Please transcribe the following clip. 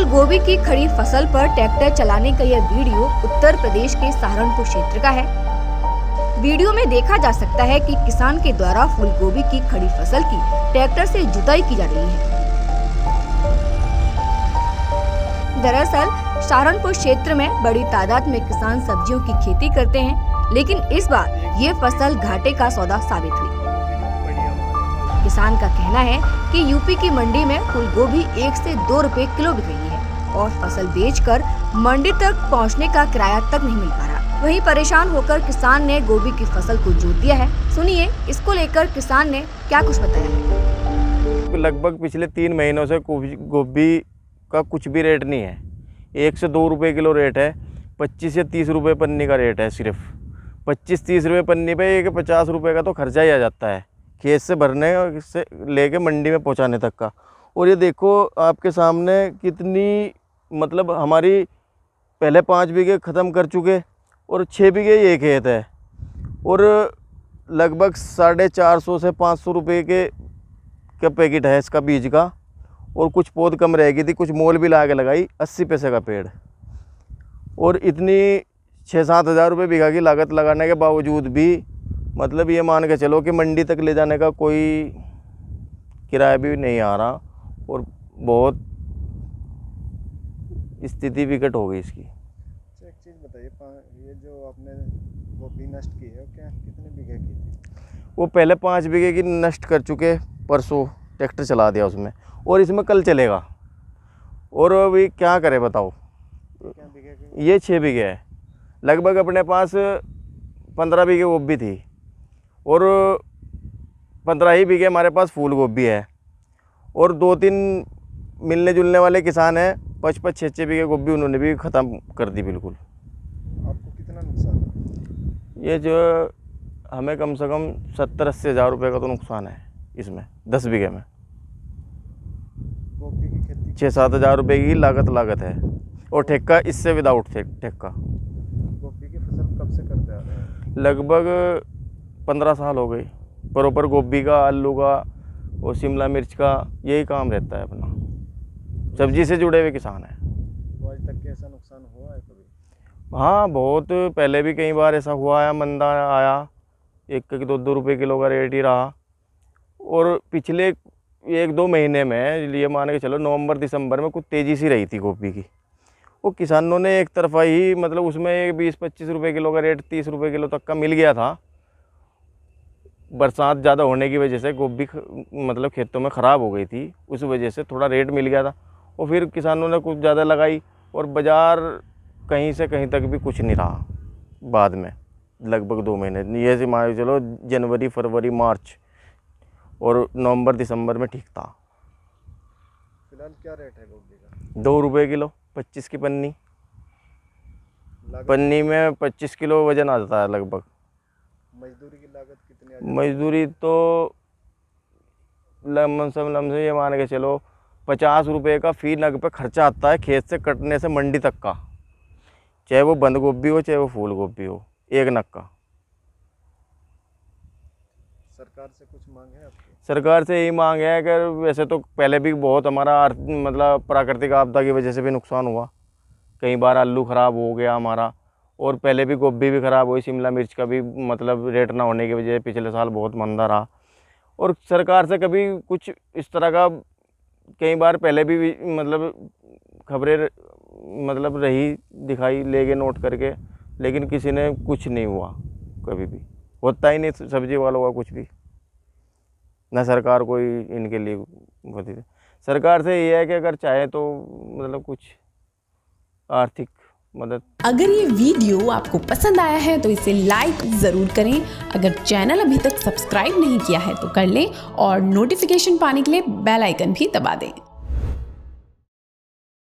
गोभी की खड़ी फसल पर ट्रैक्टर चलाने का यह वीडियो उत्तर प्रदेश के सहारनपुर क्षेत्र का है। वीडियो में देखा जा सकता है कि किसान के द्वारा फूल गोभी की खड़ी फसल की ट्रैक्टर से जुताई की जा रही है। दरअसल सहारनपुर क्षेत्र में बड़ी तादाद में किसान सब्जियों की खेती करते हैं, लेकिन इस बार ये फसल घाटे का सौदा साबित हुई। किसान का कहना है कि यूपी की मंडी में फूल गोभी 1 से 2 रुपए किलो बिक रही है और फसल बेचकर मंडी तक पहुंचने का किराया तक नहीं मिल पा रहा। वहीं परेशान होकर किसान ने गोभी की फसल को जोत दिया है। सुनिए इसको लेकर किसान ने क्या कुछ बताया है। लगभग पिछले 3 महीनों से गोभी का कुछ भी रेट नहीं है। 1 से 2 रुपए किलो रेट है। 25 से 30 रुपए पन्नी का रेट है। सिर्फ 25-30 रुपए पन्नी पे 50 रुपए का तो खर्चा ही आ जाता है, खेत से भरने से लेके मंडी में पहुंचाने तक का। और ये देखो आपके सामने कितनी, मतलब हमारी पहले 5 बीघे ख़त्म कर चुके और 6 बीघे ये खेत है और लगभग 450 से 500 रुपये का पैकेट है इसका बीज का। और कुछ पौध कम रह गई थी, कुछ मोल भी ला के लगाई 80 पैसे का पेड़। और इतनी 6-7 हज़ार रुपये बीघा की लागत लगाने के बावजूद भी मतलब ये मान के चलो कि मंडी तक ले जाने का कोई किराया भी नहीं आ रहा और बहुत स्थिति विकट हो गई इसकी। एक चीज़ बताइए, ये जो आपने गोभी नष्ट की है क्या कितने बीघे की थी? वो पहले 5 बीघे की नष्ट कर चुके, परसों ट्रैक्टर चला दिया उसमें और इसमें कल चलेगा। और अभी क्या करें बताओ। क्या बीघे की? ये 6 बीघे है। लगभग अपने पास 15 बीघे गोभी थी और 15 ही बीघे हमारे पास फूल गोभी है और 2-3 मिलने जुलने वाले किसान हैं। 5-6 बीघे गोभी उन्होंने भी ख़त्म कर दी बिल्कुल। आपको कितना नुकसान है? ये जो हमें कम से कम 70-80 हज़ार रुपये का तो नुकसान है इसमें। 10 बीघे में गोभी की खेती 6-7 हज़ार रुपये की लागत है और ठेका इससे विदाउट ठेका। गोभी की फसल कब से करते आ रहे हैं? लगभग 15 साल हो गए। प्रॉपर गोभी का, आलू का और शिमला मिर्च का यही काम रहता है अपना। सब्जी से जुड़े हुए किसान हैं। तो आज तक कैसा नुकसान हुआ है कभी? हाँ, बहुत पहले भी कई बार ऐसा हुआ है। मंदा आया, 1-2 रुपये किलो का रेट ही रहा। और पिछले 1-2 महीने में ये मान के चलो नवंबर-दिसंबर में कुछ तेज़ी सी रही थी गोभी की। वो किसानों ने एक तरफा ही मतलब उसमें 20-25 रुपये किलो का रेट 30 रुपये किलो तक का मिल गया था। बरसात ज़्यादा होने की वजह से गोभी मतलब खेतों में ख़राब हो गई थी, उस वजह से थोड़ा रेट मिल गया था और फिर किसानों ने कुछ ज़्यादा लगाई और बाज़ार कहीं से कहीं तक भी कुछ नहीं रहा। बाद में लगभग 2 महीने ये से मान के चलो जनवरी, फरवरी, मार्च और नवंबर-दिसंबर में ठीक था। फिलहाल क्या रेट है गोभी का? 2 रुपये किलो, 25 की पन्नी। लागत? पन्नी में 25 किलो वजन आ जाता है लगभग। मजदूरी की लागत कितनी आ जाती है? मजदूरी तो लमसम ये मान के चलो 50 रुपये का फी नग पे खर्चा आता है खेत से कटने से मंडी तक का, चाहे वो बंद गोभी हो चाहे वो फूल गोभी हो, एक नग का। सरकार से कुछ मांग है आपकी? सरकार से यही मांग है कि वैसे तो पहले भी बहुत हमारा मतलब प्राकृतिक आपदा की वजह से भी नुकसान हुआ। कई बार आलू ख़राब हो गया हमारा और पहले भी गोभी भी ख़राब हुई। शिमला मिर्च का भी मतलब रेट ना होने की वजह से पिछले साल बहुत मंदा रहा। और सरकार से कभी कुछ इस तरह का कई बार पहले भी मतलब खबरें मतलब रही, दिखाई ले गए नोट करके, लेकिन किसी ने कुछ नहीं हुआ। कभी भी होता ही नहीं सब्जी वालों का कुछ भी, ना सरकार कोई इनके लिए होती थी। सरकार से ये है कि अगर चाहे तो मतलब कुछ आर्थिक मदद। अगर ये वीडियो आपको पसंद आया है तो इसे लाइक ज़रूर करें। अगर चैनल अभी तक सब्सक्राइब नहीं किया है तो कर लें और नोटिफिकेशन पाने के लिए बेल आइकन भी दबा दें।